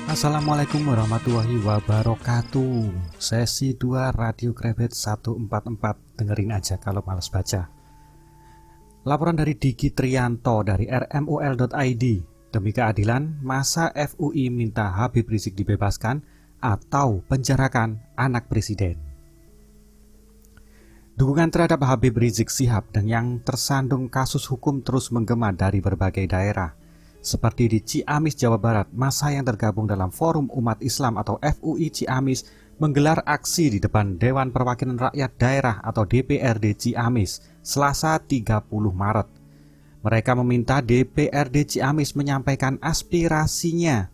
Assalamualaikum warahmatullahi wabarakatuh. Sesi 2 Radio Krebet 144. Dengerin aja kalau males baca. Laporan dari Diki Trianto dari rmul.id. Demi keadilan, masa FUI minta Habib Rizik dibebaskan atau penjarakan anak presiden. Dukungan terhadap Habib Rizik Syihab dan yang tersandung kasus hukum terus menggema dari berbagai daerah. Seperti di Ciamis, Jawa Barat, massa yang tergabung dalam Forum Umat Islam atau FUI Ciamis menggelar aksi di depan Dewan Perwakilan Rakyat Daerah atau DPRD Ciamis, Selasa 30 Maret. Mereka meminta DPRD Ciamis menyampaikan aspirasinya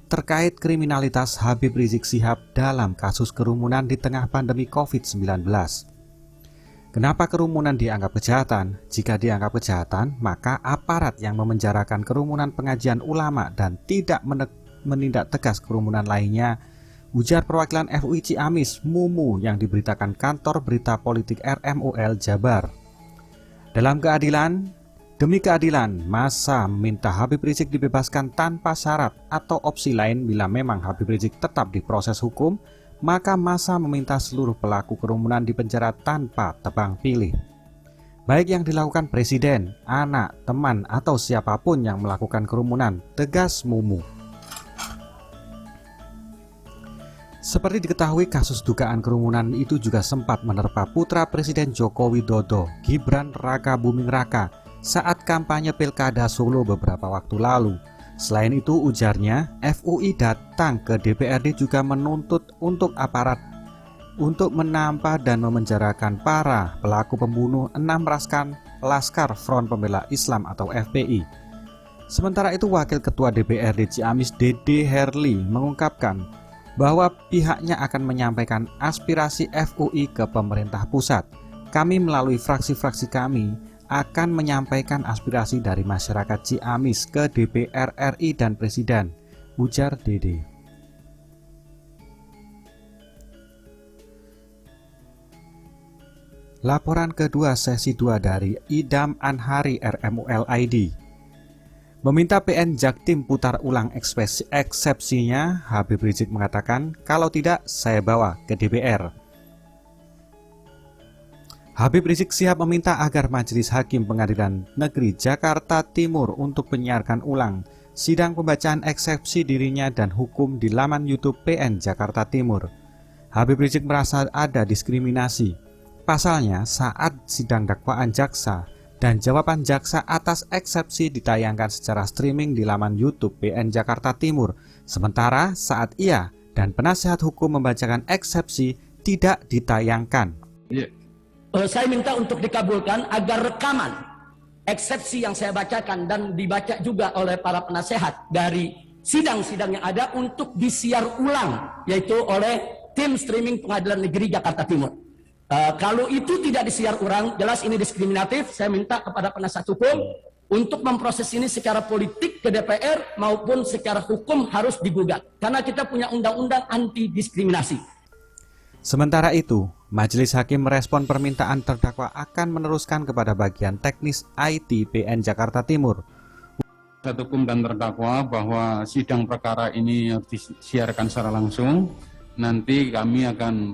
terkait kriminalitas Habib Rizik Syihab dalam kasus kerumunan di tengah pandemi COVID-19. Kenapa kerumunan dianggap kejahatan? Jika dianggap kejahatan, maka aparat yang memenjarakan kerumunan pengajian ulama dan tidak menindak tegas kerumunan lainnya, ujar perwakilan FUI Ciamis, Mumu, yang diberitakan kantor berita politik RMUL Jabar. Dalam keadilan, demi keadilan, massa minta Habib Rizik dibebaskan tanpa syarat atau opsi lain bila memang Habib Rizik tetap diproses hukum, maka massa meminta seluruh pelaku kerumunan dipenjara tanpa tebang pilih. Baik yang dilakukan presiden, anak, teman, atau siapapun yang melakukan kerumunan, tegas Mumu. Seperti diketahui, kasus dugaan kerumunan itu juga sempat menerpa putra Presiden Joko Widodo, Gibran Rakabuming Raka, saat kampanye Pilkada Solo beberapa waktu lalu. Selain itu, ujarnya, FUI datang ke DPRD juga menuntut untuk aparat untuk menampak dan memenjarakan para pelaku pembunuh 6 Laskar Front Pembela Islam atau FPI. Sementara itu, Wakil Ketua DPRD Ciamis Dede Herli mengungkapkan bahwa pihaknya akan menyampaikan aspirasi FUI ke pemerintah pusat. Kami melalui fraksi-fraksi kami akan menyampaikan aspirasi dari masyarakat Ciamis ke DPR RI dan Presiden, ujar Dede. Laporan kedua sesi 2 dari Idam Anhari RMUL ID. Meminta PN Jaktim putar ulang eksepsinya, Habib Rizik mengatakan, kalau tidak saya bawa ke DPR. Habib Rizik Syihab meminta agar Majelis Hakim Pengadilan Negeri Jakarta Timur untuk menyiarkan ulang sidang pembacaan eksepsi dirinya dan hukum di laman YouTube PN Jakarta Timur. Habib Rizik merasa ada diskriminasi. Pasalnya, saat sidang dakwaan jaksa dan jawaban jaksa atas eksepsi ditayangkan secara streaming di laman YouTube PN Jakarta Timur, sementara saat ia dan penasihat hukum membacakan eksepsi tidak ditayangkan. Saya minta untuk dikabulkan agar rekaman eksepsi yang saya bacakan dan dibaca juga oleh para penasehat dari sidang-sidang yang ada untuk disiar ulang, yaitu oleh tim streaming Pengadilan Negeri Jakarta Timur. Kalau itu tidak disiar ulang, jelas ini diskriminatif. Saya minta kepada penasihat hukum untuk memproses ini secara politik ke DPR maupun secara hukum harus digugat, karena kita punya undang-undang anti diskriminasi. Sementara itu, Majelis Hakim merespon permintaan terdakwa akan meneruskan kepada bagian teknis IT PN Jakarta Timur. Penasihat hukum dan terdakwa bahwa sidang perkara ini disiarkan secara langsung. Nanti kami akan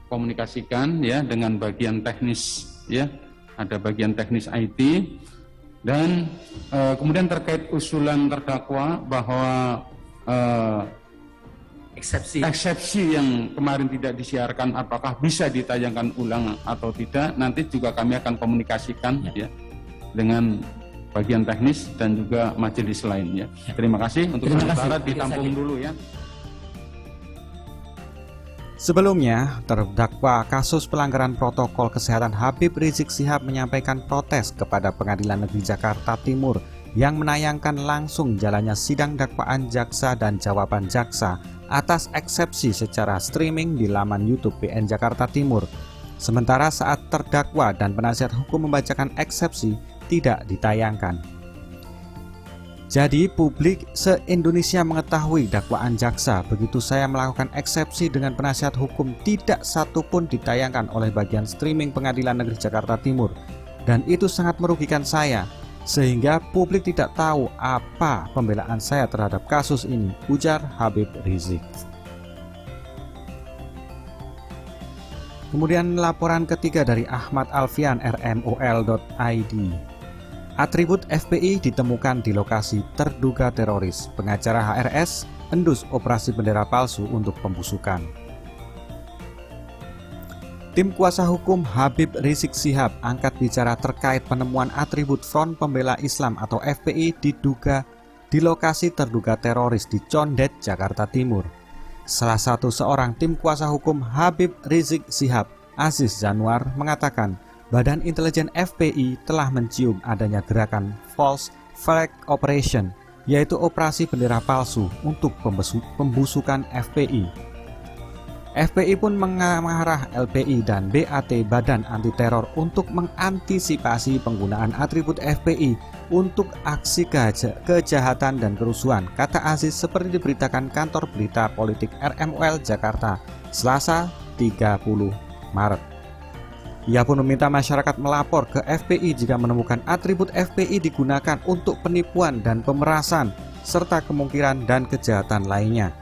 komunikasikan ya dengan bagian teknis ya, ada bagian teknis IT dan kemudian terkait usulan terdakwa bahwa eksepsi yang kemarin tidak disiarkan apakah bisa ditayangkan ulang atau tidak, nanti juga kami akan komunikasikan ya dengan bagian teknis dan juga majelis lain ya. Terima kasih. Untuk sementara ditampung dulu ya. Sebelumnya, terdakwa kasus pelanggaran protokol kesehatan Habib Rizik Syihab menyampaikan protes kepada Pengadilan Negeri Jakarta Timur yang menayangkan langsung jalannya sidang dakwaan jaksa dan jawaban jaksa atas eksepsi secara streaming di laman YouTube PN Jakarta Timur. Sementara saat terdakwa dan penasihat hukum membacakan eksepsi tidak ditayangkan. Jadi publik se-Indonesia mengetahui dakwaan jaksa. Begitu saya melakukan eksepsi dengan penasihat hukum, tidak satupun ditayangkan oleh bagian streaming Pengadilan Negeri Jakarta Timur. Dan itu sangat merugikan saya. sehingga publik tidak tahu apa pembelaan saya terhadap kasus ini, ujar Habib Rizik. Kemudian laporan ketiga dari Ahmad Alfian rmol.id. Atribut FPI ditemukan di lokasi terduga teroris. Pengacara HRS endus operasi bendera palsu untuk pembusukan. Tim kuasa hukum Habib Rizik Syihab angkat bicara terkait penemuan atribut Front Pembela Islam atau FPI diduga di lokasi terduga teroris di Condet, Jakarta Timur. Salah satu seorang tim kuasa hukum Habib Rizik Syihab, Aziz Januar, mengatakan Badan Intelijen FPI telah mencium adanya gerakan False Flag Operation, yaitu operasi bendera palsu untuk pembusukan FPI. FPI pun mengarah LPI dan BAT Badan Anti Teror untuk mengantisipasi penggunaan atribut FPI untuk aksi kejahatan dan kerusuhan, kata Aziz seperti diberitakan kantor berita politik RMOL Jakarta, Selasa 30 Maret. Ia pun meminta masyarakat melapor ke FPI jika menemukan atribut FPI digunakan untuk penipuan dan pemerasan, serta kemungkinan dan kejahatan lainnya.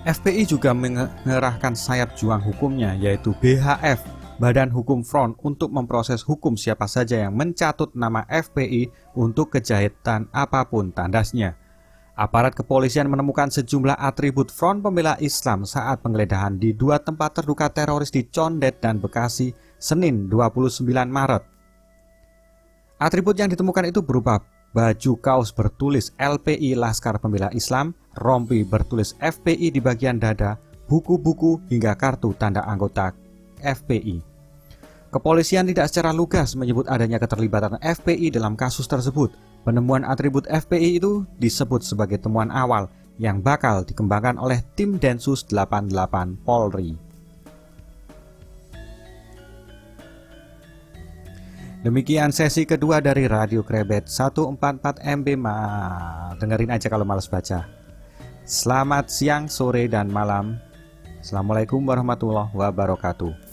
FPI juga mengerahkan sayap juang hukumnya, yaitu BHF, Badan Hukum Front, untuk memproses hukum siapa saja yang mencatut nama FPI untuk kejahatan apapun tandasnya. Aparat kepolisian menemukan sejumlah atribut Front Pembela Islam saat penggeledahan di dua tempat terduga teroris di Condet dan Bekasi, Senin 29 Maret. Atribut yang ditemukan itu berupa baju kaos bertulis LPI Laskar Pembela Islam, rompi bertulis FPI di bagian dada, buku-buku hingga kartu tanda anggota FPI. Kepolisian tidak secara lugas menyebut adanya keterlibatan FPI dalam kasus tersebut. Penemuan atribut FPI itu disebut sebagai temuan awal yang bakal dikembangkan oleh tim Densus 88 Polri. Demikian sesi kedua dari Radio Krebet 144 MB. Dengerin aja kalau malas baca. Selamat siang, sore, dan malam. Assalamualaikum warahmatullahi wabarakatuh.